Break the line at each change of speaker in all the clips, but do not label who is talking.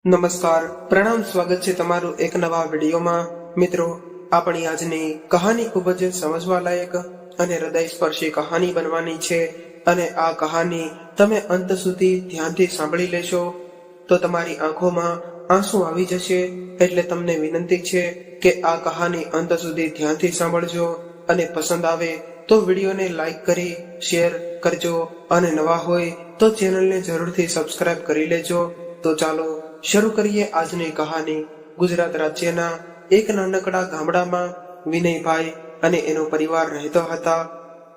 નમસ્કાર, પ્રણામ, સ્વાગત છે તમારું એક નવા વિડીયોમાં। મિત્રો, આપણી આજની કહાની ખૂબ જ સમજવા લાયક અને હૃદયસ્પર્શી કહાની બનવાની છે અને આ કહાની તમે અંત સુધી ધ્યાનથી સાંભળી લેશો તો તમારી આંખોમાં આંસુ આવી જશે। એટલે તમને વિનંતી છે કે આ કહાની અંત સુધી ધ્યાનથી સાંભળજો અને પસંદ આવે તો વિડીયોને લાઈક કરી શેર કરજો અને નવા હોય તો ચેનલને જરૂરથી સબસ્ક્રાઇબ કરી લેજો। તો ચાલો શરૂ કરીએ આજની કહાની। ગુજરાત રાજ્યના એક નાનકડા ગામડામાં વિનયભાઈ અને એનો પરિવાર રહેતા હતા।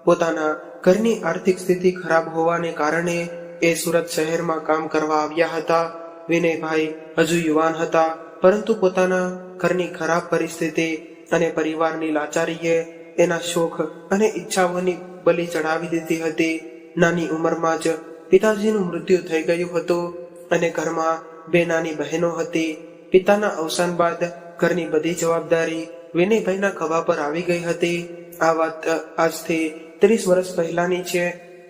પોતાના ઘરની આર્થિક સ્થિતિ ખરાબ હોવાને કારણે એ સુરત શહેરમાં કામ કરવા આવ્યા હતા। વિનયભાઈ હજુ યુવાન હતા, પરંતુ પોતાના ઘરની ખરાબ પરિસ્થિતિ અને પરિવારની લાચારીએ એના શોખ અને ઈચ્છાઓની બલિ ચડાવી દીધી હતી। નાની ઉંમરમાં જ પિતાજીનું મૃત્યુ થઈ ગયું હતું અને ઘરમાં બે નાની બહેનો હતી। પિતાના અવસાન બાદ ઘરની બધી જવાબદારી વિનયભાઈના ખભા પર આવી ગઈ હતી। આ વાત આજથી 30 વર્ષ પહેલાની છે।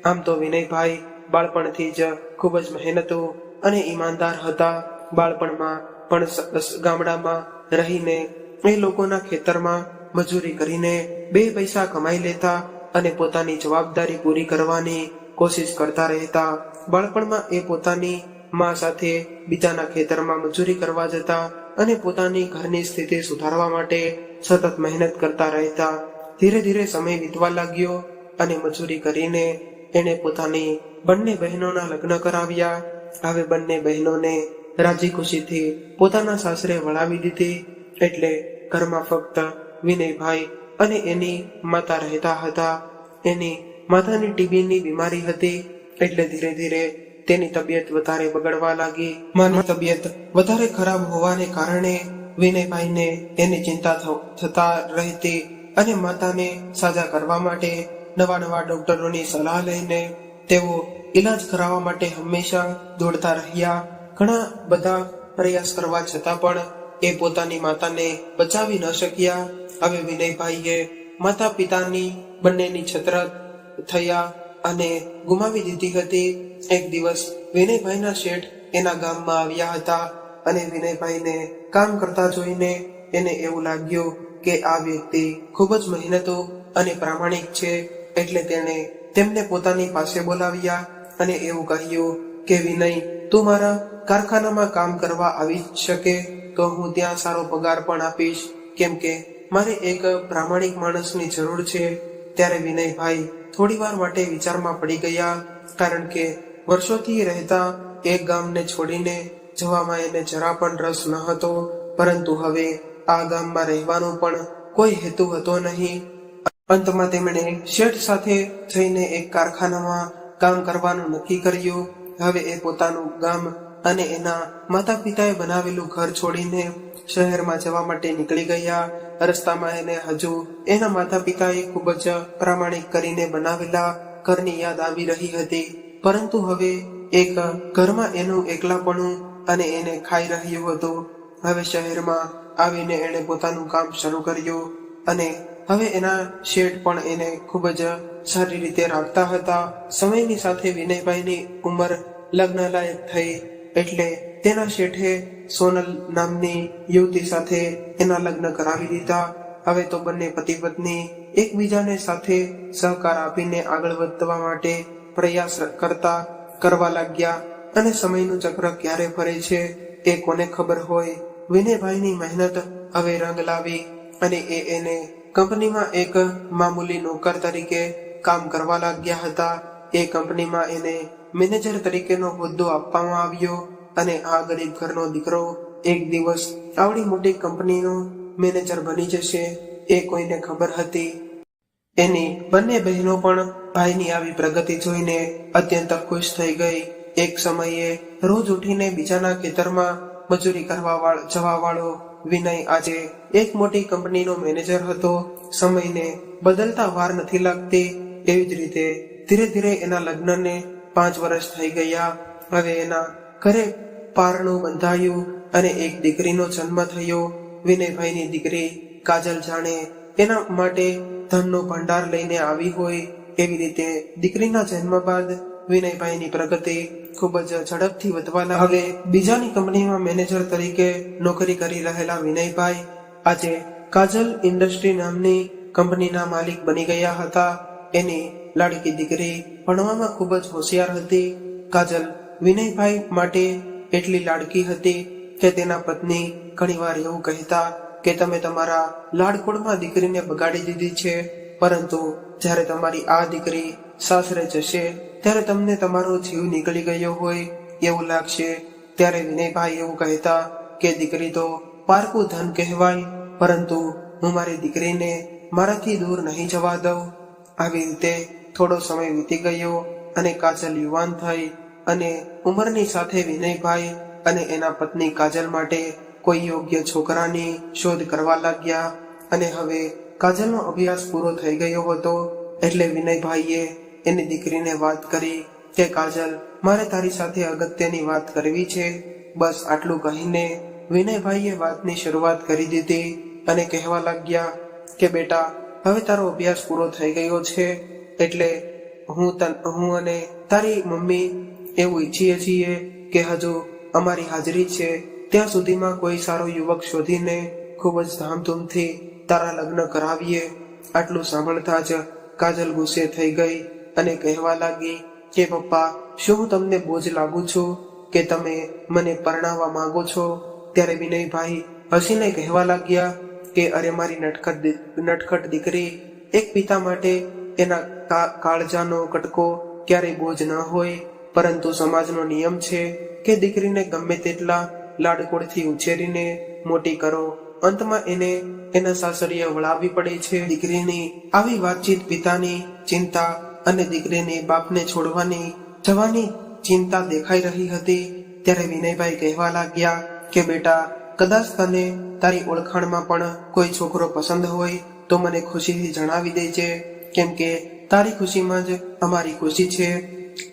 આમ તો વિનયભાઈ બાળપણથી જ ખૂબ જ મહેનતુ અને ઈમાનદાર હતા। બાળપણમાં પણ ગામડામાં રહીને એ લોકોના ખેતરમાં મજૂરી કરીને 2 પૈસા કમાઈ લેતા અને પોતાની જવાબદારી પૂરી કરવાની કોશિશ કરતા રહેતા। બાળપણમાં એ પોતાની માં સાથે બીજાના ખેતરમાં મજૂરી કરવા જતા અને પોતાની ઘરની સ્થિતિ સુધારવા માટે સતત મહેનત કરતા રહેતા। ધીરે ધીરે સમય વીતવા લાગ્યો અને મજૂરી કરીને એણે પોતાની બંને બહેનોના લગ્ન કરાવ્યા। હવે બંને બહેનોને રાજી ખુશીથી પોતાના સાસરે વળાવી દીધી। એટલે ઘરમાં ફક્ત વિનયભાઈ અને એની માતા રહેતા હતા। એની માતાની ટીબીની બીમારી હતી, એટલે ધીરે ધીરે તેની તબિયત વધારે બગડવા લાગી। માની તબિયત વધારે ખરાબ હોવાને કારણે વિનયભાઈને એની ચિંતા થતા રહેતી અને માતાને સાજા કરવા માટે નવા નવા ડોક્ટરોની સલાહ લઈને તેઓ ઈલાજ કરાવવા માટે હંમેશા દોડતા રહ્યા। ઘણા બધા પ્રયાસ કરવા છતાં પણ એ પોતાની માતાને બચાવી ન શક્યા। હવે વિનયભાઈએ માતા પિતાની બંનેની છત્ર થયા અને ગુમાવી દીધી હતી। એક દિવસ વિનયભાઈના શેઠ એના ગામમાં આવ્યા હતા અને વિનયભાઈને કામ કરતા જોઈને એને એવું લાગ્યું કે આ વ્યક્તિ ખૂબ જ મહેનતુ અને પ્રામાણિક છે। એટલે તેણે તેમને પોતાની પાસે બોલાવ્યા અને એવું કહ્યું કે વિનય, તું મારા કારખાનામાં કામ કરવા આવી શકે તો હું ત્યાં સારો પગાર પણ આપીશ, કેમ કે મારે એક પ્રામાણિક માણસની જરૂર છે। ત્યારે વિનયભાઈ થોડીવાર માટે વિચારમાં પડી ગયા, કારણ કે વર્ષોથી રહેતા એક ગામને છોડીને જવામાં એને જરા પણ રસ ન હતો। પરંતુ હવે આ ગામમાં રહેવાનો પણ કોઈ હેતુ હતો નહીં। અંતમાં તેમણે શેઠ સાથે થઈને એક કારખાનામાં કામ કરવાનું નક્કી કર્યું। હવે એ પોતાનું ગામ અને એના માતા પિતાએ બનાવેલું ઘર છોડીને શહેરમાં જવા માટે નીકળી ગયા। રસ્તામાં એને હજુ એના માતા પિતાએ ખૂબ જ પ્રામાણિક કરીને બનાવેલા ઘરની યાદ આવી રહી હતી, પરંતુ હવે એક ઘરમાં એનું એકલાપણું અને એને ખાઈ રહ્યું હતું। હવે શહેરમાં આવીને એણે પોતાનું કામ શરૂ કર્યું અને હવે એના શેઠ પણ એને ખૂબ જ સારી રીતે રાખતા હતા। સમયની સાથે વિનયભાઈની ઉંમર લગ્ન લાયક થઈ, એટલે તેના શેઠે સોનલ નામની યુવતી સાથે એના લગ્ન કરાવી દીધા। હવે તો બંને પતિ પત્ની એકબીજાને સાથે સહકાર આપીને આગળ વધવા માટે પ્રયાસ કરવા લાગ્યા અને સમયનું ચક્ર ક્યારે ફરે છે એ કોને ખબર હોય। વિનયભાઈની મહેનત હવે રંગ લાવી અને એને કંપનીમાં એક મામૂલી નોકર તરીકે કામ કરવા લાગ્યા હતા। એ કંપનીમાં એને મેનેજર તરીકેનો હોદ્દો આપવામાં આવ્યો અને આ ગરીબ ઘરનો દીકરો એક દિવસ આવડી મોટી કંપનીનો મેનેજર બની જશે એ કોઈને ખબર હતી। એની બંને બહેનો પણ ભાઈની આવી પ્રગતિ જોઈને અત્યંત ખુશ થઈ ગઈ। એક સમયે રોજ ઉઠીને બીજાના ખેતરમાં મજૂરી કરવા જવા વાળો વિનય આજે એક મોટી કંપનીનો મેનેજર હતો। સમયને બદલતા વાર નથી લાગતી, એવી જ રીતે ધીરે ધીરે એના લગ્નને 5 વર્ષ થઈ ગયા। હવે એના ઘરે પારણું બંધાયું અને એક દીકરીનો જન્મ થયો। વિનયભાઈની દીકરી કાજલ જાણે એના માટે ધનનો ભંડાર લઈને આવી હોય એવી રીતે દીકરીના જન્મ બાદ વિનયભાઈની પ્રગતિ ખૂબ જ ઝડપથી વધવા લાગી. હવે બીજાની કંપનીમાં મેનેજર તરીકે નોકરી કરી રહેલા વિનયભાઈ આજે કાજલ ઇન્ડસ્ટ્રી નામની કંપનીના માલિક બની ગયા હતા. એની લાડકી દીકરી ભણવામાં ખૂબ જ હોશિયાર હતી. કાજલ વિનયભાઈ માટે એટલી લાડકી હતી કે તેના પત્ની ઘણીવાર એવું કહેતા કે તમે તમારા લાડકોડમાં દીકરીને બગાડી દીધી છે, પરંતુ જ્યારે તમારી આ દીકરી સાસરે જશે ત્યારે તમને તમારો જીવ નીકળી ગયો હોય એવું લાગશે. ત્યારે વિનયભાઈ એવું કહેતા કે દીકરી તો પારકું ધન કહેવાય, પરંતુ હું મારી દીકરીને મારાથી દૂર નહીં જવા દઉં. આવી રીતે થોડો સમય વીતી ગયો અને કાજલ યુવાન થઈ અને ઉંમરની સાથે વિનયભાઈ અને એના પત્ની કાજલ માટે કોઈ યોગ્ય છોકરાની શોધ કરવા લાગ્યા. અને હવે કાજલનો અભ્યાસ પૂરો થઈ ગયો હતો એટલે વિનયભાઈએ એની દીકરીને વાત કરી કે કાજલ, મારે તારી સાથે અગત્યની વાત કરવી છે. બસ આટલું કહીને વિનયભાઈએ વાતની શરૂઆત કરી દીધી અને કહેવા લાગ્યા કે બેટા, હવે તારો અભ્યાસ પૂરો થઈ ગયો છે એટલે હું અને તારી મમ્મી એવું ઈચ્છીએ છીએ કે હજુ અમારી હાજરી છે ત્યાં સુધીમાં કોઈ સારો યુવક શોધીને ખૂબ જ ધામધૂમથી તારા લગ્ન કરાવીએ. આટલું સાંભળતા જ કાજલ ગુસ્સે થઈ ગઈ અને કહેવા લાગી કે પપ્પા, શું હું તમને બોજ લાગુ છું કે તમે મને પરણાવવા માંગો છો? ત્યારે વિનયભાઈ હસીને કહેવા લાગ્યા કે અરે મારી નટખટ દીકરી, એક પિતા માટે એના કાળજાનો કટકો ક્યારેય બોજ ન હોય, પરંતુ સમાજનો નિયમ છે કે દીકરીને ગમે તેટલા લાડકોડથી ઉછેરીને મોટી કરો, અંતમાં એને એના સાસરીએ વળાવવી પડે છે. દીકરીની આવી વાતચીત પિતાની ચિંતા અને દીકરીની બાપને છોડવાની જવાની ચિંતા દેખાઈ રહી હતી. ત્યારે વિનયભાઈ કહેવા લાગ્યા કે બેટા, કદાચ તને તારી ઓળખાણમાં પણ કોઈ છોકરો પસંદ હોય તો મને ખુશીથી જણાવી દેજે, કેમ કે તારી ખુશીમાં જ અમારી ખુશી છે.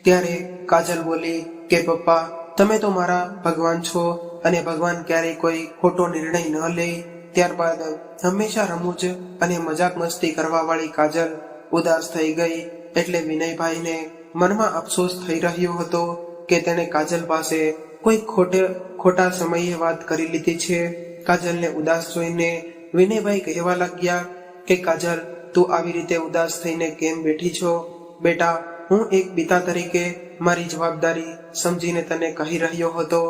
ત્યારે કાજલ બોલી કે પપ્પા, તમે તો મારા ભગવાન છો અને ભગવાન ક્યારેય કોઈ ખોટો નિર્ણય ન લે. ત્યારબાદ હંમેશા રમૂજ અને મજાક મસ્તી કરવા વાળી કાજલ ઉદાસ થઈ ગઈ. એટલે વિનયભાઈને મનમાં અફસોસ થઈ રહ્યો હતો કે તેણે કાજલ પાસે કોઈ ખોટા સમયે વાત કરી લીધી છે. કાજલને ઉદાસ જોઈને વિનયભાઈ કહેવા લાગ્યા કે કાજલ, તું આવી રીતે ઉદાસ થઈને કેમ બેઠી છો? બેટા, હું એક પિતા તરીકે મારી જવાબદારી સમજીને તને કહી રહ્યો હતો,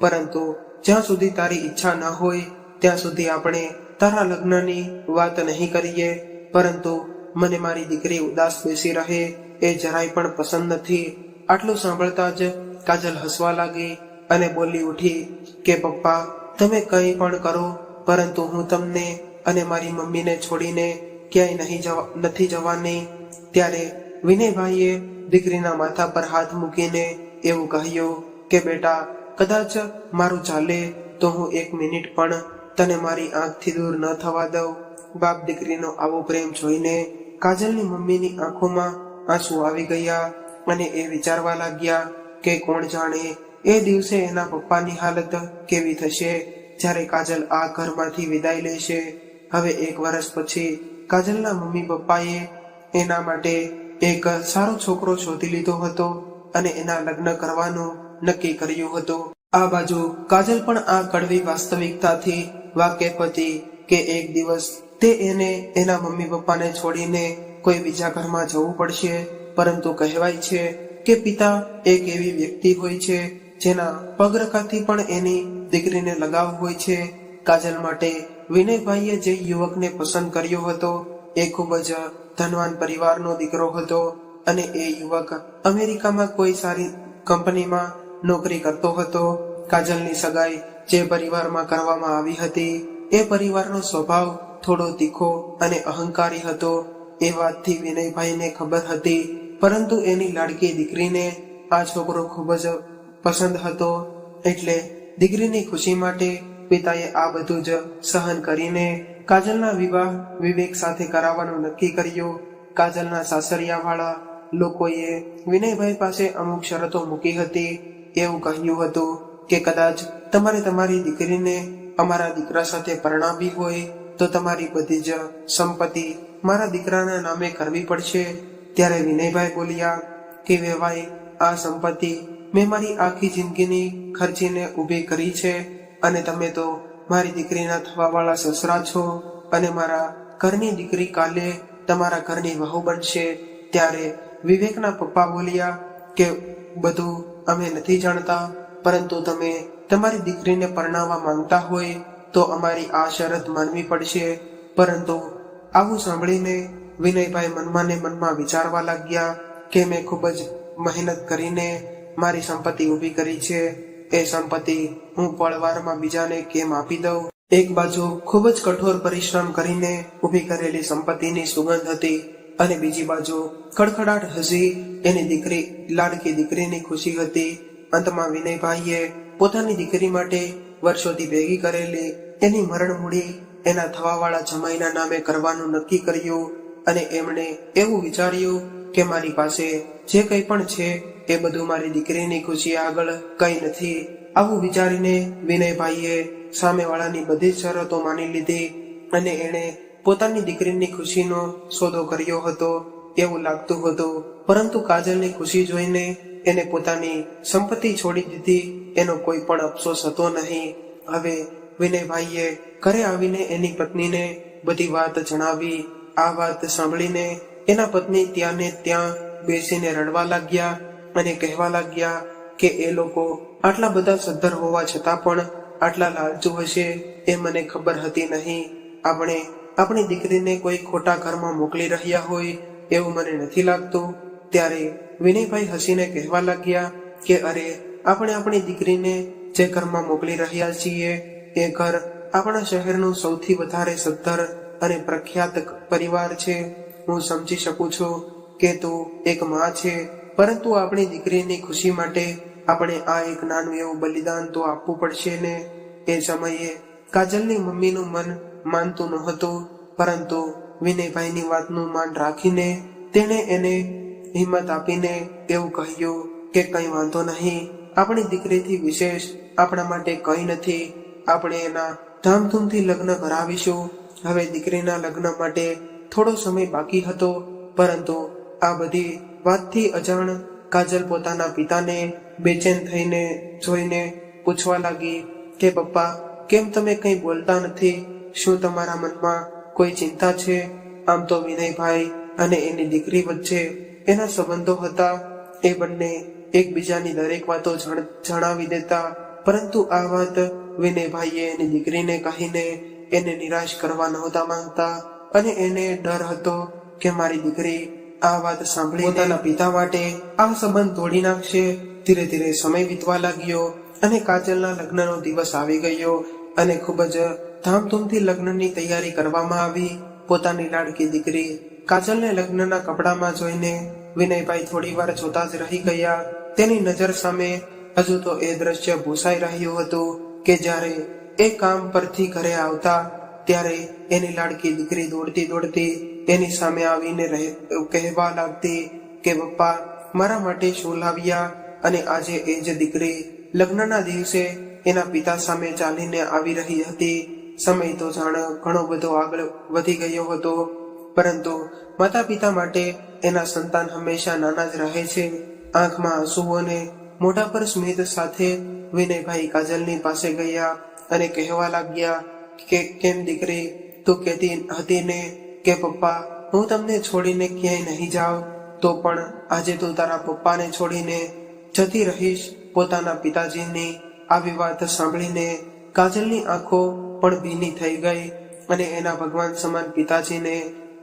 પરંતુ જ્યાં સુધી તારી ઈચ્છા ન હોય ત્યાં સુધી આપણે તારા લગ્નની વાત નહીં કરીએ. પરંતુ મને મારી દીકરી ઉદાસ બેસી રહે એ જરાય પણ પસંદ નથી. આટલું સાંભળતા જ કાજલ હસવા લાગી અને બોલી ઉઠી કે પપ્પા, તમે કંઈ પણ કરો, પરંતુ હું તમને અને મારી મમ્મીને છોડીને ક્યાંય નથી જવાની. ત્યારે વિનયભાઈએ દીકરીના માથા પર હાથ મૂકીને એવું કહ્યું કે બેટા, કદાચ મારું ચાલે તો હું 1 મિનિટ પણ તને મારી આંખથી દૂર ન થવા દઉં. બાપ દીકરીનો આવો પ્રેમ જોઈને કાજલની મમ્મીની આંખોમાં આંસુ આવી ગયા અને એ વિચારવા લાગ્યા કે કોણ જાણે એ દિવસે એના પપ્પાની હાલત કેવી થશે જ્યારે કાજલ આ ઘરમાંથી વિદાય લેશે. હવે 1 વર્ષ પછી કાજલના મમ્મી પપ્પાએ એના માટે એક સારો છોકરો શોધી લીધો હતો અને એના લગ્ન કરવાનું નક્કી કર્યું હતું. આ બાજુ કાજલ પણ આ કડવી વાસ્તવિકતાથી વાકેફ હતી કે એક દિવસ તે એને એના મમ્મી પપ્પાને છોડીને કોઈ બીજા ઘરમાં જવું પડશે. પરંતુ કહેવાય છે કે પિતા એક એવી વ્યક્તિ હોય છે જેના પગરખાથી પણ એની દીકરીને લગાવ હોય છે. કાજલ માટે વિનયભાઈએ જે યુવકને પસંદ કર્યો હતો એ ખૂબ જ ધનવાન પરિવારનો દીકરો હતો અને એ યુવક અમેરિકામાં કોઈ સારી કંપનીમાં નોકરી કરતો હતો. કાજલની સગાઈ જે પરિવારમાં કરવામાં આવી હતી એ પરિવારનો સ્વભાવ થોડો તીખો અને અહંકારી હતો. એ વાતથી વિનયભાઈને ખબર હતી, પરંતુ એની લાડકી દીકરીને આ છોકરો ખૂબ જ પસંદ હતો. એટલે દીકરીની ખુશી માટે પિતાએ આ બધું જ સહન કરીને કાજલના વિવાહ વિવેક સાથે કરાવવાનું નક્કી કર્યું. કાજલના સાસરિયા વાળા લોકોએ વિનયભાઈ પાસે અમુક શરતો મૂકી હતી. એવું કહ્યું હતું કે કદાચ તમારે તમારી દીકરીને અમારા દીકરા સાથે પરણાવવી હોય તો તમારી બધી જ સંપત્તિ મારા દીકરાના નામે કરવી પડશે. ત્યારે વિનયભાઈ બોલ્યા કે વેવાઈ, આ સંપત્તિ મેં મારી આખી જિંદગીની ખર્ચીને ઊભી કરી છે અને તમે તો મારી દીકરીના થવાવાળા સસરા છો અને મારા ઘરની દીકરી કાલે તમારા ઘરની વહુ બનશે. ત્યારે વિવેકના પપ્પા બોલ્યા કે બધું અમે નથી જાણતા, પરંતુ તમે તમારી દીકરીને પરણાવવા માંગતા હોય તો અમારી આ શરત માનવી પડશે. પરંતુ આવું સાંભળીને વિનયભાઈ મનમાં ને મનમાં વિચારવા લાગ્યા કે મેં ખૂબ જ મહેનત કરીને મારી સંપત્તિ ઊભી કરી છે, એ સંપત્તિ હું પળવારમાં બીજાને કેમ આપી દઉં. એક બાજુ ખૂબ જ કઠોર પરિશ્રમ કરીને ઊભી કરેલી સંપત્તિની સુગંધ હતી અને બીજી બાજુ ખડખડાટ હસી એની દીકરી લાડકી દીકરીની ખુશી હતી. અંતમાં વિનયભાઈએ પોતાની દીકરી માટે વર્ષોથી ભેગી કરેલી એની મરણ મૂડી એના થવાવાળા જમાઈના નામે કરવાનું નક્કી કર્યું અને એમણે એવું વિચાર્યું કે મારી પાસે જે કંઈ પણ છે એ બધું મારી દીકરીની ખુશી આગળ કંઈ નથી. આવું વિચારીને વિનયભાઈએ સામેવાળાની બધી જ શરતો માની લીધી અને એણે પોતાની દીકરીની ખુશીનો સોદો કર્યો હતો એવું લાગતું હતું. પરંતુ કાજલની ખુશી જોઈને એને પોતાની સંપત્તિ છોડી દીધી એનો કોઈ પણ અફસોસ હતો નહીં. હવે વિનયભાઈએ ઘરે આવીને એની પત્નીને બધી વાત જણાવી. આ વાત સાંભળીને એના પત્ની ત્યાં ને ત્યાં બેસીને રડવા લાગ્યા અને કહેવા લાગ્યા કે એ લોકો આટલા બધા સદ્ધર હોવા છતાં પણ આટલા લાલચુ હશે એ મને ખબર હતી નહીં. આપણે આપણી દીકરીને કોઈ ખોટા ઘરમાં મોકલી રહ્યા હોય એવું મને નથી લાગતું. ત્યારે વિનયભાઈ હસીને કહેવા લાગ્યા કે અરે, આપણે આપણી દીકરીને જે ઘરમાં મોકલી રહ્યા છીએ એ ઘર આપણા શહેરનું સૌથી વધારે સદ્ધર અને પ્રખ્યાત પરિવાર છે. હું સમજી શકું છું કે તું એક માં છે, પરંતુ આપણી દીકરીની ખુશી માટે આપણે આ એક નાનું એવું બલિદાન તો આપવું પડશે ને. એ સમયે કાજલની મમ્મીનું મન માનતું નહોતું, પરંતુ વિનયભાઈની વાતનું માન રાખીને તેણે એને હિંમત આપીને એવું કહ્યું કે કંઈ વાંધો નહીં, આપણી દીકરીથી વિશેષ આપણા માટે કંઈ નથી. આપણે એના ધામધૂમથી લગ્ન કરાવીશું. હવે દીકરીના લગ્ન માટે થોડો સમય બાકી હતો, પરંતુ આ બધી વાતથી અજાણ કાજલ પોતાના પિતાને બેચેન થઈને જોઈને પૂછવા લાગી કે પપ્પા, કેમ તમે કંઈ બોલતા નથી? શું તમારા મનમાં કોઈ ચિંતા છે? આમ તો વિનયભાઈ અને એની દીકરી વચ્ચે એના સંબંધો હતા. એ બંને એકબીજાની દરેક વાતો જણાવી દેતા, પરંતુ આ વાત વિનયભાઈએ એની દીકરીને કહીને એને નિરાશ કરવા નહોતા માંગતા અને એને ડર હતો કે મારી દીકરી આ વાત સાંભળી પોતાના પિતા માટે આ સંબંધ તોડી નાખશે. ધીરે ધીરે સમય વીતવા લાગ્યો અને કાજલના લગ્નનો દિવસ આવી ગયો અને ખૂબ જ ધામધૂમથી લગ્નની તૈયારી કરવામાં આવી. પોતાની લાડકી દીકરી કાજલને લગ્નના કપડામાં જોઈને વિનયભાઈ થોડી વાર જોતા જ રહી ગયા. તેની નજર સામે હજુ તો એ દ્રશ્ય ભૂસાઈ રહ્યું હતું કે જ્યારે એ કામ પરથી ઘરે આવતા ત્યારે એની લાડકી દીકરી દોડતી દોડતી એની સામે આવીને કહેવા લાગતી કે પપ્પા, મારા માટે શું લાવ્યા? અને આજે એ જ દીકરી લગ્નના દિવસે એના પિતા સામે ચાલીને આવી રહી હતી. સમય તો જાણે ઘણો બધો આગળ વધી ગયો હતો, પરંતુ માતા પિતા માટે એના સંતાન હંમેશા નાના જ રહે છે. આંખમાં આંસુ અને મોઢા પર સ્મિત સાથે વિનયભાઈ કાજલની પાસે ગયા અને કહેવા લાગ્યા કે કેમ દીકરી, તું કહેતી હતી ને કે પપ્પા, હું તમને છોડીને ક્યાંય નહીં જાઉં, તો પણ આજે તું તારા પપ્પાને છોડીને જતી રહીશ. પોતાના પિતાજીની આવી વાત સાંભળીને કાજલની આંખો પણ ભીની થઈ ગઈ અને એના ભગવાન સમાન પિતાજીને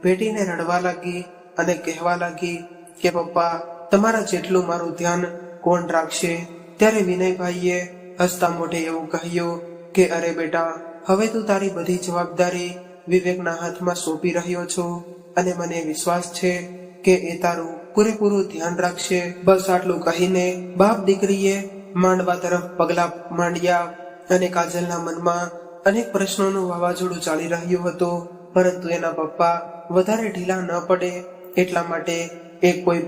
ભેટીને રડવા લાગી અને કહેવા લાગી કે પપ્પા, તમારા જેટલું મારું ધ્યાન કોણ રાખશે? ત્યારે વિનયભાઈએ હસતા મોઢે એવું કહ્યું કે અરે બેટા, હવે તું તારી બધી જવાબદારી વિવેકના હાથમાં સોંપી રહ્યો છો અને મને વિશ્વાસ છે કે એ તારું પૂરેપૂરું ધ્યાન રાખશે. બસ આટલું કહીને બાપ દીકરીએ માંડવા તરફ પગલા માંડ્યા અને કાજલના મનમાં અનેક પ્રશ્નોનું વાવાઝોડું ચાલી રહ્યું હતું, પરંતુ એના પપ્પા વધારે ઢીલા ન પડે એટલા માટે એ કોઈ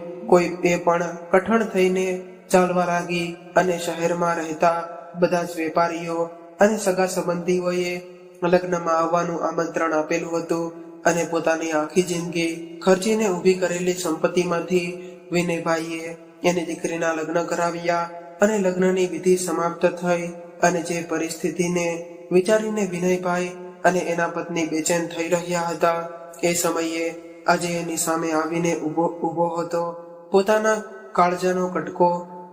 પણ કઠણ થઈને ચાલવા લાગી અને શહેરમાં રહેતા બધા જ વેપારીઓ અને સગા સંબંધીઓએ લગ્નમાં આવવાનું આમંત્રણ આપેલું હતું અને પોતાની આખી જિંદગી ખર્ચીને ઊભી કરેલી સંપત્તિમાંથી વિનયભાઈએ એની દીકરીના લગ્ન કરાવ્યા અને લગ્નની વિધિ સમાપ્ત થઈ અને જે પરિસ્થિતિને વિચારીને વિનયભાઈ અને એના પત્ની બેચેન થઈ રહ્યા હતા એ સમયે આજે એની સામે આવીને ઊભો હતો. પોતાના કાળજાનો કટકો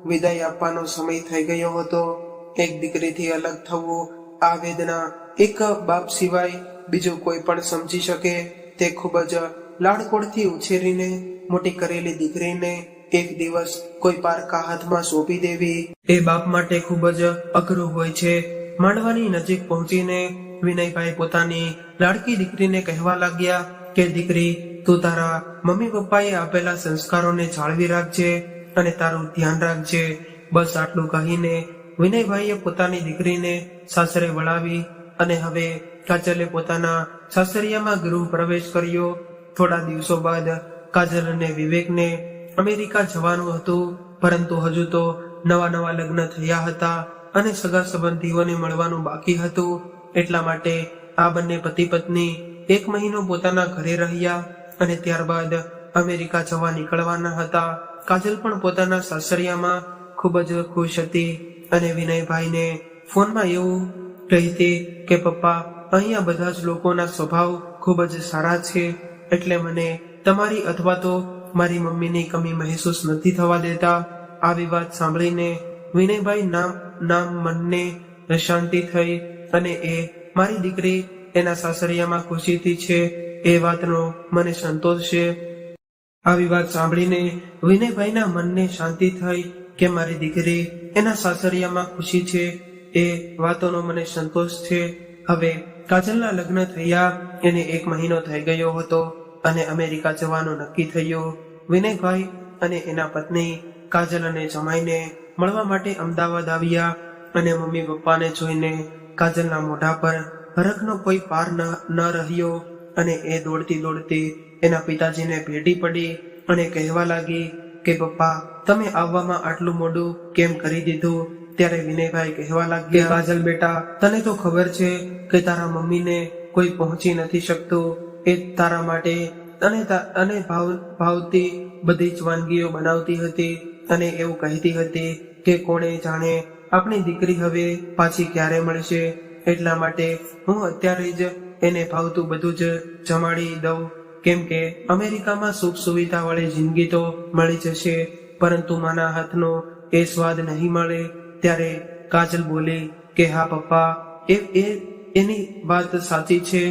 વિદાય આપવાનો સમય થઈ ગયો હતો. એક દીકરીથી અલગ થવું, આ વેદના એક બાપ સિવાય બીજું કોઈ પણ સમજી શકે. તે ખૂબ જ લાડકોડથી ઉછેરીને મોટી કરેલી દીકરીને એક દિવસ કોઈ પારકા હાથમાં સોંપી દેવી એ બાપ માટે ખૂબ જ અઘરું હોય છે. માંડવાની નજીક પહોંચીને વિનયભાઈ પોતાની લાડકી દીકરીને કહેવા લાગ્યા કે દીકરી, તું તારા મમ્મી પપ્પાએ આપેલા સંસ્કારોને જાળવી રાખજે અને તારું ધ્યાન રાખજે. બસ આટલું કહીને વિનયભાઈએ પોતાની દીકરીને સાસરે વળાવી અને હવે કાજલે પોતાના સાસરિયામાં ગૃહ પ્રવેશ કર્યો. થોડા દિવસો બાદ કાજલ અને વિવેકને અમેરિકા જવાનું હતું, પરંતુ હજુ તો નવા લગ્ન થયા હતા અને સગા સંબંધીઓને મળવાનું બાકી હતું. એટલા માટે આ બંને પતિ પત્ની 1 મહિનો પોતાના ઘરે રહ્યા અને ત્યારબાદ અમેરિકા જવા નીકળવાના હતા. કાજલ પણ પોતાના સાસરિયામાં ખૂબ જ ખુશ હતી અને વિનયભાઈને ફોનમાં એવું કહેતી કે પપ્પા, અહીંયા બધા જ લોકોના સ્વભાવ ખૂબ જ સારા છે, એટલે મને તમારી અથવા તો મારી મમ્મીની કમી મહેસૂસ નથી થવા દેતા. આવી વાત સાંભળીને વિનયભાઈ નામ મનને શાંતિ થઈ અને એ મારી દીકરી એના સાસરિયામાં ખુશીથી છે એ વાતનો મને સંતોષ છે. આવી વાત સાંભળીને વિનયભાઈના મનને શાંતિ થઈ કે મારી દીકરી એના સાસરિયામાં ખુશી છે એ વાતોનો મને સંતોષ છે. હવે કાજલના લગ્ન થયા એને 1 મહિનો થઈ ગયો હતો અને અમેરિકા જવાનું નક્કી થયું. વિનયભાઈ અને એના પત્ની કાજલ અને જમાઈને મળવા માટે અમદાવાદ આવ્યા અને મમ્મી પપ્પાને જોઈને કાજલના મોઢા પર હરખનો કોઈ પાર ન રહ્યો અને એ દોડતી એના પિતાજીને ભેટી પડી અને કહેવા લાગી કે પપ્પા, તમે આવવામાં આટલું મોડું કેમ કરી દીધું? ત્યારે વિનયભાઈ કહેવા લાગ્યા, કાજલ બેટા, તને તો ખબર છે કે તારા મમ્મીને કોઈ પહોંચી નથી શકતું. એ તારા માટે અને ભાવતી બધી જ વાનગીઓ બનાવતી હતી અને એવું કહેતી હતી કે કોણે જાણે આપણી દીકરી હવે પાછી ક્યારે મળશે. એટલા માટે હું અત્યારે જ એને ભાવતું બધું જ જમાડી દઉં, કેમ કે અમેરિકામાં સુખ સુવિધા વાળી જિંદગી તો મળી જશે, પરંતુ માના હાથનો એ સ્વાદ નહીં મળે. ત્યારે કાજલ બોલી કે હા પપ્પા, એની વાત સાચી છે,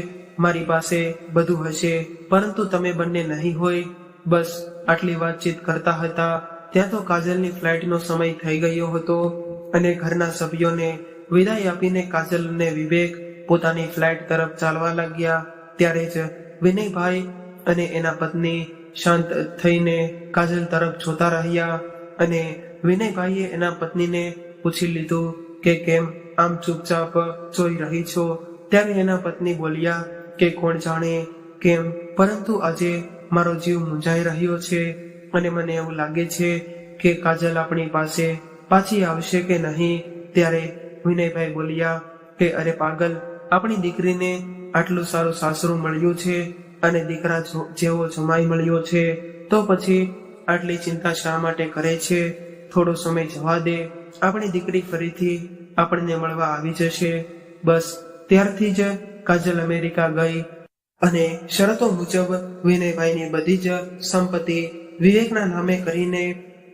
મારી પાસે બધું હશે, પરંતુ તમે બંને નહીં હોય. બસ આટલી વાતચીત કરતા હતા ત્યાં તો કાજલની ફ્લાઇટનો સમય થઈ ગયો હતો અને ઘરના સભ્યોને વિદાય આપીને કાજલ અને વિવેક પોતાની ફ્લાઇટ તરફ ચાલવા લાગ્યા. ત્યારે જ વિનયભાઈ અને એના પત્ની શાંત થઈને કાજલ તરફ જોતા રહ્યા અને વિનયભાઈએ એના પત્નીને પૂછી લીધું કે કેમ આમ ચૂપચાપ જોઈ રહી છો? ત્યારે એના પત્ની બોલ્યા કે કોણ જાણે કેમ, પરંતુ આજે મારો જીવ મૂંઝાઈ રહ્યો છે અને મને એવું લાગે છે કે કાજલ આપણી પાસે પાછી આવશે કે નહીં. ત્યારે વિનયભાઈ બોલ્યા કે અરે પાગલ, આપણી દીકરીને આટલું સારું સાસરું મળ્યું છે અને દીકરા જેવો જમાઈ મળ્યો છે, તો પછી આટલી ચિંતા શા માટે કરે છે? થોડો સમય જવા દે, આપણી દીકરી ફરીથી આપણને મળવા આવી જશે. બસ ત્યારથી જ કાજલ અમેરિકા ગઈ અને શરતો મુજબ વિનયભાઈની બધી જ સંપત્તિ વિવેકના નામે કરીને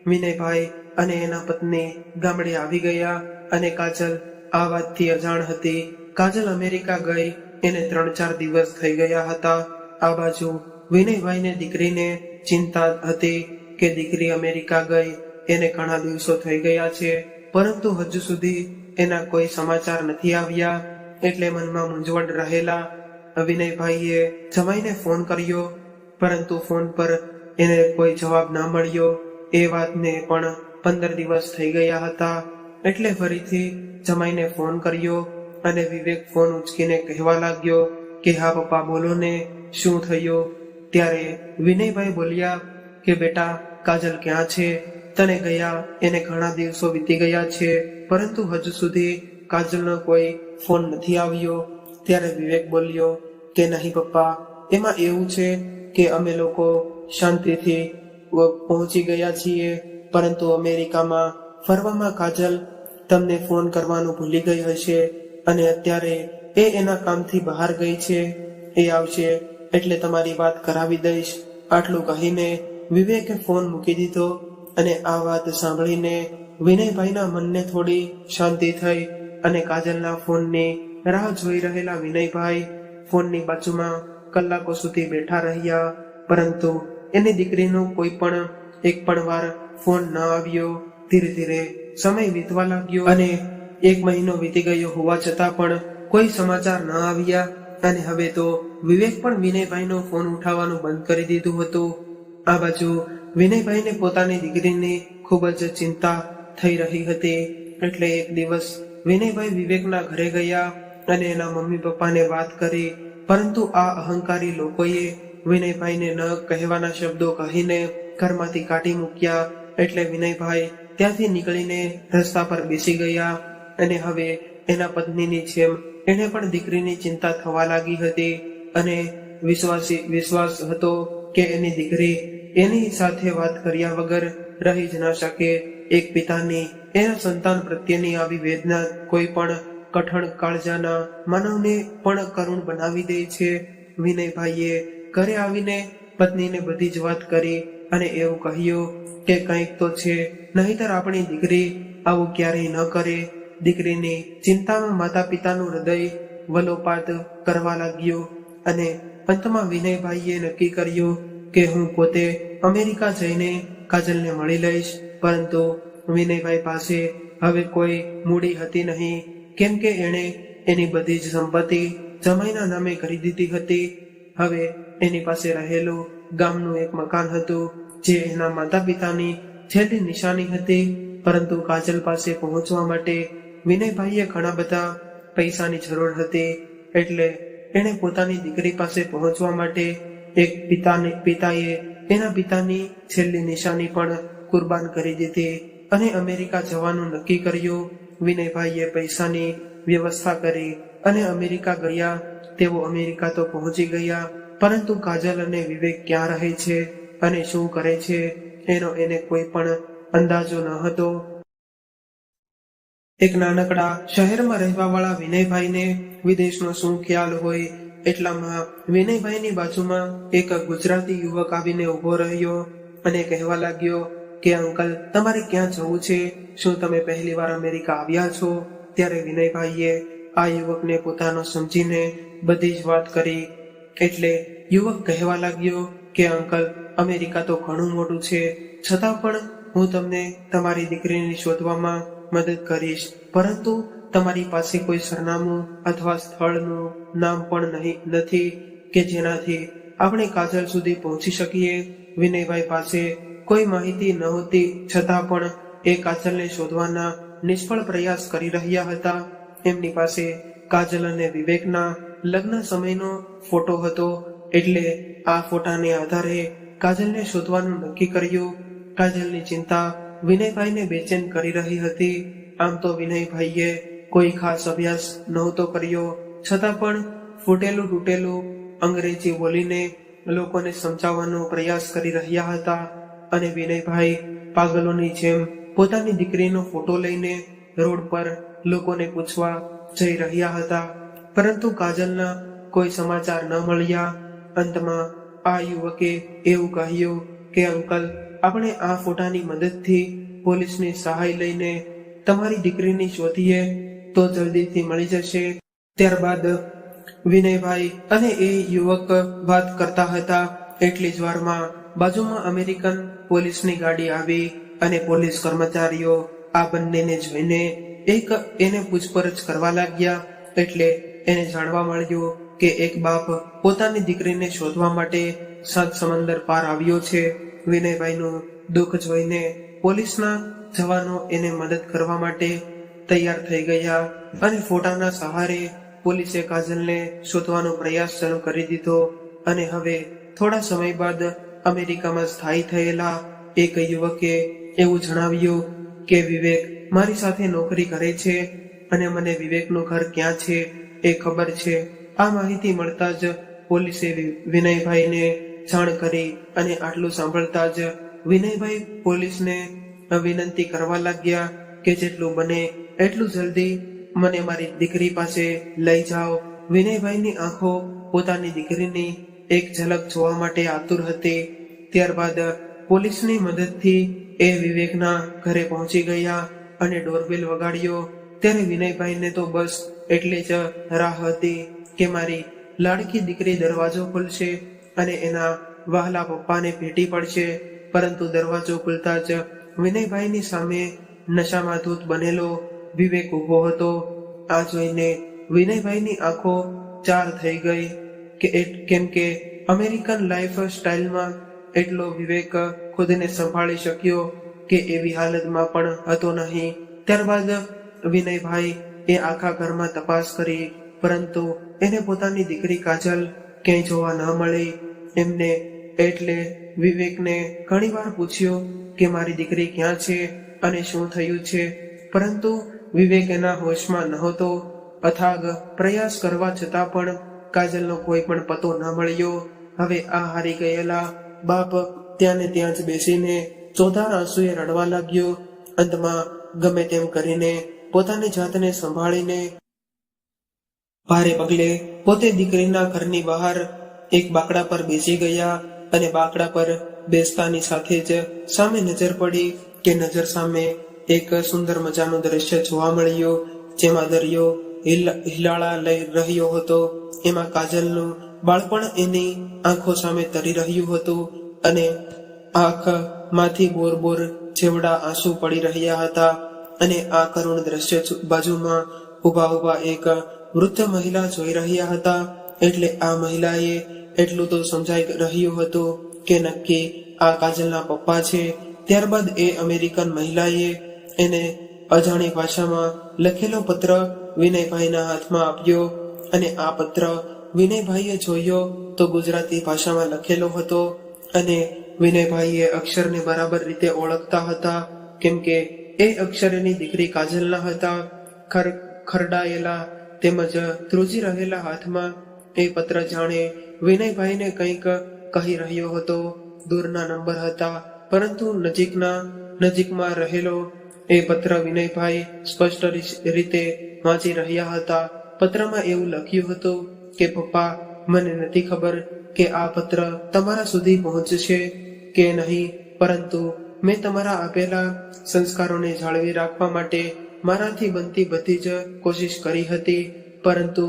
વિનયભાઈ અને એના પત્ની ગામડે આવી ગયા અને કાજલ આ વાતથી અજાણ હતી. કાજલ અમેરિકા ગઈ એને 3-4 દિવસ થઈ ગયા હતા. આ બાજુ વિનયભાઈને દીકરીને ચિંતા હતી કે દીકરી અમેરિકા ગઈ, એને ઘણા દિવસો થઈ ગયા છે, પરંતુ હજુ સુધી એના કોઈ સમાચાર નથી આવ્યા. એટલે મનમાં મૂંઝવણ રહેલા વિનયભાઈએ જમાઈને ફોન કર્યો, પરંતુ ફોન પર એને કોઈ જવાબ ના મળ્યો. એ વાતને પણ 15 દિવસ થઈ ગયા હતા. એટલે ફરીથી જમાઈને ફોન કર્યો અને વિવેક ફોન ઉચકીને કહેવા લાગ્યો કે હા પપ્પા, બોલો ને, શું થયું? ત્યારે વિનયભાઈ બોલ્યા કે બેટા, કાજલ ક્યાં છે? તને ગયા એને ઘણા દિવસો વીતી ગયા છે, પરંતુ હજુ સુધી કાજલનો કોઈ ફોન નથી આવ્યો. ત્યારે વિવેક બોલ્યો કે નહીં પપ્પા, એમાં એવું છે કે અમે લોકો શાંતિથી પહોંચી ગયા છીએ પરંતુ અમેરિકામાં ફરવામાં કાજલ તમને ફોન કરવાનું ભૂલી ગઈ હશે અને અત્યારે એ એના કામથી બહાર ગઈ છે. એ આવશે એટલે તમારી વાત કરાવી દઈશ. આટલું કહીને વિવેકે ફોન મૂકી દીધો અને આ વાત સાંભળીને વિનયભાઈના મનને થોડી શાંતિ થઈ અને કાજલના ફોનની રાહ જોઈ રહેલા વિનયભાઈ ફોનની બાજુમાં કલાકો સુધી બેઠા રહ્યા, પરંતુ એની દીકરીનો કોઈ પણ એક પણ વાર ફોન ન આવ્યો. ધીરે ધીરે સમય વીતવા લાગ્યો અને 1 મહિનો વીતી ગયો હોવા છતાં પણ કોઈ સમાચાર ન આવ્યા અને હવે તો વિવેક પણ વિનયભાઈનો ફોન ઉઠાવવાનું બંધ કરી દીધું હતું. આ બાજુ વિનયભાઈને પોતાની દીકરીની ખૂબ જ ચિંતા થઈ રહી હતી. એટલે એક દિવસ વિનયભાઈ વિવેકના ઘરે ગયા અને એના મમ્મી પપ્પાને વાત કરી, પરંતુ આ અહંકારી લોકોએ વિનયભાઈને ન કહેવાના શબ્દો કહીને ઘરમાંથી કાઢી મૂક્યા. એટલે વિનયભાઈ ત્યાંથી નીકળીને રસ્તા પર બેસી ગયા અને હવે એના પત્નીની જેમ એને પણ દીકરીની ચિંતા થવા લાગી હતી અને વિશ્વાસ હતો કે એની દીકરી એની સાથે વાત કર્યા વગર રહી જ ન શકે. એક પિતાની એના સંતાન પ્રત્યેની આવી વેદના કોઈ પણ કઠણ કાળજાના માનવને પણ કરુણ બનાવી દે છે. વિનયભાઈએ ઘરે આવીને પત્નીને બધી જ વાત કરી અને એવું કહ્યું કે કંઈક તો છે, નહીતર આપણી દીકરી આવું ક્યારેય ન કરે. દીકરીની ચિંતામાં માતા પિતાનું હૃદય વલોપાત કરવા લાગ્યું અને અંતમાં વિનયભાઈએ નક્કી કર્યું કે હું પોતે અમેરિકા જઈને કાજલને મળી લઈશ. પરંતુ વિનયભાઈ પાસે હવે કોઈ મૂડી હતી નહીં, કેમ કે એણે એની બધી જ સંપત્તિ જમાઈના નામે કરી દીધી હતી. હવે એની પાસે રહેલું ગામનું એક મકાન હતું જે એના માતા પિતાની છેલ્લી નિશાની હતી. પરંતુ કાજલ પાસે પહોંચવા માટે વિનયભાઈએ ઘણા બધા પૈસાની જરૂર હતી. એટલે એણે પોતાની દીકરી પાસે પહોંચવા માટે એક પિતાએ એના પિતાની છેલ્લી નિશાની પણ કુરબાન કરી દીધી અને અમેરિકા જવાનું નક્કી કર્યું. વિનયભાઈએ પૈસાની વ્યવસ્થા કરી અને અમેરિકા ગયા. તેઓ અમેરિકા તો પહોંચી ગયા, પરંતુ કાજલ અને વિવેક ક્યાં રહે છે અને શું કરે છે એનો એને કોઈ પણ અંદાજો ન હતો. એક નાનકડા શહેરમાં રહેવાવાળા વિનયભાઈને વિદેશનો શું ખ્યાલ હોય. એટલામાં વિનયભાઈની બાજુમાં એક ગુજરાતી યુવક આવીને ઉભો રહ્યો અને કહેવા લાગ્યો કે અંકલ, તમારે ક્યાં જવું છે? શું તમે પહેલી વાર અમેરિકા આવ્યા છો? ત્યારે વિનયભાઈએ આ યુવકને પોતાનો સમજીને બધી જ વાત કરી. એટલે યુવક કહેવા લાગ્યો કે અંકલ, અમેરિકા તો ઘણું મોટું છે, છતાં પણ હું તમને તમારી દીકરીને શોધવામાં મદદ કરીશ, પરંતુ તમારી પાસે કોઈ સરનામું અથવા સ્થળનું નામ પણ નથી કે જેનાથી આપણે કાજલ સુધી પહોંચી શકીએ. વિનયભાઈ પાસે કોઈ માહિતી નહોતી, છતાં પણ એ કાજલને શોધવાના નિષ્ફળ પ્રયાસ કરી રહ્યા હતા. એમની પાસે કાજલ અને વિવેકના લગ્ન સમયનો ફોટો હતો. એટલે આ ફોટાને આધારે કાજલને શોધવાનું નક્કી કર્યું. કાજલની ચિંતા વિનયભાઈને બેચેન કરી રહી હતી. આમ તો વિનયભાઈએ કોઈ ખાસ અભ્યાસ નહોતો કર્યો, છતાં પણ ફૂટેલું તૂટેલું અંગ્રેજી બોલીને લોકોને સમજાવવાનો પ્રયાસ કરી રહ્યા હતા અને વિનયભાઈ પાગલોની જેમ પોતાની દીકરીનો ફોટો લઈને રોડ પર લોકોને પૂછવા જઈ રહ્યા હતા, પરંતુ કાજલના કોઈ સમાચાર ન મળ્યા. અંતમાં આ યુવકે એવું કહ્યું કે અંકલ, આપણે આ ફોટાની મદદથી પોલીસની સહાય લઈને તમારી દીકરીની શોધીએ તો જલ્દીથી મળી જશે. ત્યારબાદ વિનયભાઈ અને એ યુવક વાત કરતા હતા. એટલી જ વારમાં બાજુમાં અમેરિકન પોલીસની ગાડી આવી અને પોલીસ કર્મચારીઓ આ બંનેને જોઈને એને પૂછપરછ કરવા લાગ્યા. એટલે એને જાણવા મળ્યું કે એક બાપ પોતાની દીકરીને શોધવા માટે 7 સમંદર પાર આવ્યો છે. વિનયભાઈનું દુઃખ જોઈને પોલીસના જવાનો એને મદદ કરવા માટે તૈયાર થઈ ગયા અને ફોટાના સહારે પોલીસે કાજલને શોધવાનો પ્રયાસ શરૂ કરી દીધો. અને હવે થોડા સમય બાદ અમેરિકામાં સ્થાયી થયેલા એક યુવકે એવું જણાવ્યું કે વિવેક મારી સાથે નોકરી કરે છે અને મને વિવેકનું ઘર ક્યાં છે એ ખબર છે. આ માહિતી મળતા જ પોલીસે વિનયભાઈને જાણ કરી અને આટલું સાંભળતા જ વિનયભાઈ પોલીસને વિનંતી કરવા લાગ્યા કે જેટલું બને એટલું જલ્દી મને મારી દીકરી પાસે લઈ જાઓ. વિનયભાઈની આંખો પોતાની દીકરીની એક ઝલક જોવા માટે આતુર હતી. ત્યારબાદ પોલીસની મદદથી એ વિવેકના ઘરે પહોંચી ગયા અને ડોરબેલ વગાડ્યો. ત્યારે વિનયભાઈને તો બસ એટલી જ રાહ હતી કે મારી લાડકી દીકરી દરવાજો ખોલશે અને એના વહાલા પપ્પાને ભેટી પડશે. પરંતુ દરવાજો ખુલતા જ વિનયભાઈની સામે નશામાં ધૂત બનેલો વિવેક ઉભો હતો. આ જોઈને વિનયભાઈની આંખો ચાર થઈ ગઈ કેમ કે અમેરિકન લાઈફ સ્ટાઇલમાં એટલો વિવેક ખુદને સંભાળી શક્યો કે એવી હાલતમાં પણ હતો નહીં. ત્યારબાદ વિનયભાઈ એ આખા ઘરમાં તપાસ કરી, પરંતુ એને પોતાની દીકરી કાજલ ક્યાંય જોવા ન મળી. એમને એટલે વિવેકને ઘણીવાર પૂછ્યું કે મારી દીકરી ક્યાં છે અને શું થયું છે, પરંતુ વિવેક એના હોશમાં નહોતો. અથાગ પ્રયાસ કરવા છતાં પણ કાજલનો કોઈ પણ પતો ન મળ્યો. હવે આ હારી ગયેલા બાપ ત્યાં ને ત્યાં જ બેસીને ચોધાર આંસુએ રડવા લાગ્યો. અંતમાં ગમે તેમ કરીને પોતાની જાતને સંભાળીને ભારે પગલે પોતે દીકરીના ઘરની બહાર એક બાકડા પર બેસી ગયા અને બાકડા પર બેસતાની સાથે જ સામે નજર પડી કે નજર સામે એક સુંદર મજાનું દ્રશ્ય જોવા મળ્યું, જેમાં દરિયો હિલાળા લઈ રહ્યો હતો. એમાં કાજલનું બાળપણ એની આંખો સામે તરી રહ્યું હતું અને આંખમાંથી બોર બોર જેવડા આંસુ પડી રહ્યા હતા. અને આ કરુણ દ્રશ્ય બાજુમાં ઉભા એક વૃદ્ધ મહિલા જોઈ રહ્યા હતા. એટલે આ મહિલાએ એટલું તો સમજાઈ રહ્યું હતું કે નક્કી આ કાજલના પપ્પા છે. ત્યારબાદ એ અમેરિકન મહિલાએ એને અજાણી ભાષામાં લખેલો પત્ર વિનયભાઈના હાથમાં આપ્યો અને આ પત્ર વિનયભાઈએ જોયો તો ગુજરાતી ભાષામાં લખેલો હતો અને વિનયભાઈએ અક્ષરને બરાબર રીતે ઓળખતા હતા, કેમ કે એ અક્ષર એની દીકરી કાજલના હતા. ખરડાયેલા તેમજ ધ્રુજી રહેલા હાથમાં એ પત્ર જાણે વિનયભાઈને કંઈક કહી રહ્યો હતો. દૂરના નંબર હતા, પરંતુ નજીકમાં રહેલો એ પત્ર વિનયભાઈ સ્પષ્ટ રીતે વાંચી રહ્યા હતા. પત્રમાં એવું લખ્યું હતું કે પપ્પા, મને નથી ખબર કે આ પત્ર તમારા સુધી પહોંચશે કે નહીં, પરંતુ મેં તમારા આપેલા સંસ્કારોને જાળવી રાખવા માટે મારાથી બનતી બધી જ કોશિશ કરી હતી, પરંતુ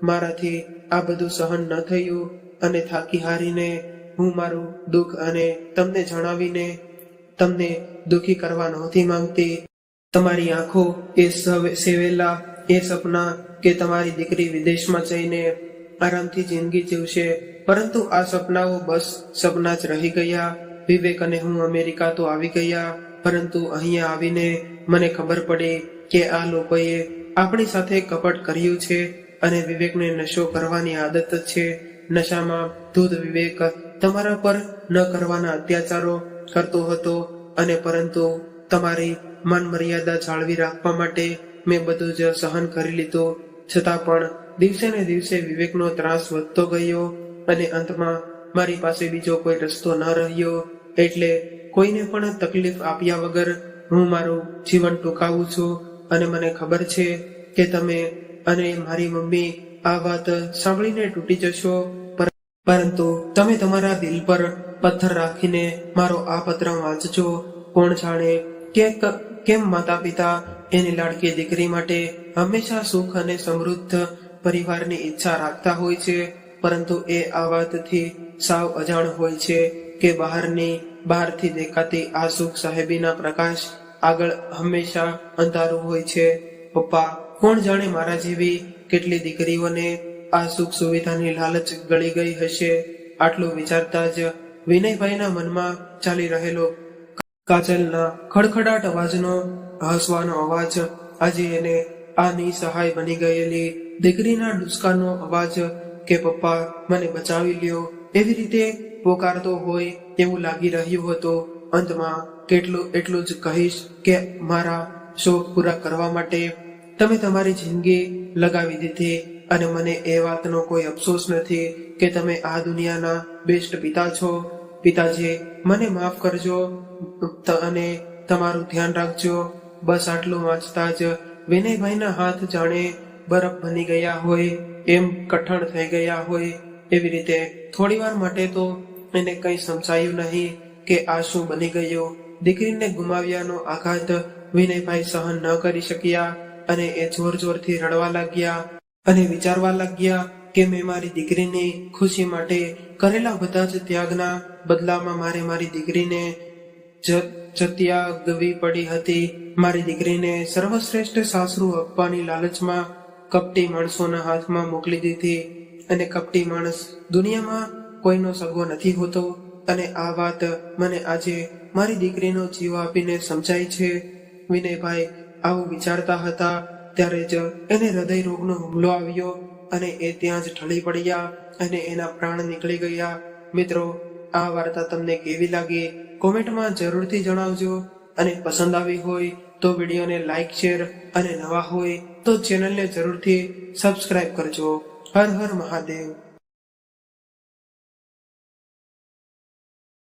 મારાથી આ બધું સહન ન થયું અને થાકી હારીને હું મારું દુઃખ અને તમને જણાવીને તમને દુઃખી કરવા નહોતી માંગતી. તમારી આંખો એ સેવેલા એ સપના કે તમારી દીકરી વિદેશમાં જઈને આરામથી જિંદગી જીવશે, પરંતુ આ સપનાઓ બસ સપના જ રહી ગયા. વિવેક અને હું અમેરિકા તો આવી ગયા, પરંતુ અહીંયા આવીને મને ખબર પડી કે આ લોકોએ આપણી સાથે કપટ કર્યું છે અને વિવેકને નશો કરવાની આદત છે. નશામાં ધૂત વિવેક તમારા પર ન કરવાના અત્યાચારો કરતો હતો અને પરંતુ તમારી માન મર્યાદા જાળવી રાખવા માટે મેં બધું જ સહન કરી લીધું. છતાં પણ દિવસે ને દિવસે વિવેકનો ત્રાસ વધતો ગયો અને અંતમાં મારી પાસે બીજો કોઈ રસ્તો ન રહ્યો. એટલે કોઈને પણ તકલીફ આપ્યા વગર હું મારું જીવન ટૂંકાવું છું અને મને ખબર છે કે તમે અને મારી મમ્મી આ વાત સાંભળીને તૂટી જશો, પરંતુ તમે તમારા દિલ પર પથ્થર રાખીને મારો આ પત્ર વાંચજો. કોણ જાણે કેમ માતા પિતા એની લાડકી દીકરી માટે હંમેશા સુખ અને સમૃદ્ધ પરિવારની ઈચ્છા રાખતા હોય છે, પરંતુ એ આ વાતથી સાવ અજાણ હોય છે કે બહારથી દેખાતી આ સુખ સાહેબીના પ્રકાશ આગળ હંમેશા અંધારું હોય છે. પપ્પા, કોણ જાણે મારા જેવી કેટલી દીકરીઓને આ સુખ સુવિધાની લાલચ ગળી ગઈ હશે. આટલું વિચારતા જ વિનયભાઈના મનમાં ચાલી રહેલો કાજલના ખડખડાટ અવાજનો હસવાનો અવાજ આજે એને આ નિસહાય બની ગયેલી દીકરીના ડુસકાનો અવાજ કે પપ્પા મને બચાવી લ્યો એવી રીતે પોકારતો હોય એવું લાગી રહ્યું હતું. અંતમાં એટલું જ કહીશ કે મારા શોખ પૂરા કરવા માટે તમે તમારી જિંદગી લગાવી દીધી અને મને એ વાતનો કોઈ અફસોસ નથી કે તમે આ દુનિયાના બેસ્ટ પિતા છો. પિતાજી, મને માફ કરજો અને તમારું ધ્યાન રાખજો. બસ આટલું વાંચતા જ વિનયભાઈના હાથ જાણે બરફ બની ગયા હોય એમ કઠણ થઈ ગયા હોય. એવી રીતે થોડીવાર માટે તો એને કંઈ સમજાયું નહીં કે આ શું બની ગયું. દીકરીને ગુમાવ્યાનો આઘાત વિનયભાઈ સહન ન કરી શક્યા અને એ જોર જોરથી રડવા લાગ્યા અને વિચારવા લાગ્યા કે મેં મારી દીકરીની ખુશી માટે કરેલા બધા જ ત્યાગના બદલામાં મારે મારી દીકરીને જત્યાગવી પડી હતી. મારી દીકરીને સર્વશ્રેષ્ઠ સાસરું આપવાની લાલચમાં કપટી માણસોના હાથમાં મોકલી દીધી અને કપટી માણસ દુનિયામાં કોઈનો સગો નથી હોતો. અને આ વાત મને આજે મારી દીકરીનો જીવ આપીને સમજાય છે. વિનયભાઈ આવું વિચારતા હતા ત્યારે જ એને હૃદય રોગનો હુમલો આવ્યો અને એ ત્યાં જ ઢળી પડ્યા અને એના પ્રાણ નીકળી ગયા. મિત્રો, આ વાર્તા તમને કેવી લાગી કોમેન્ટમાં જરૂરથી જણાવજો અને પસંદ આવી હોય તો વિડીયોને લાઈક, શેર અને નવા હોય તો ચેનલને જરૂરથી સબસ્ક્રાઇબ કરજો. હર હર મહાદેવ.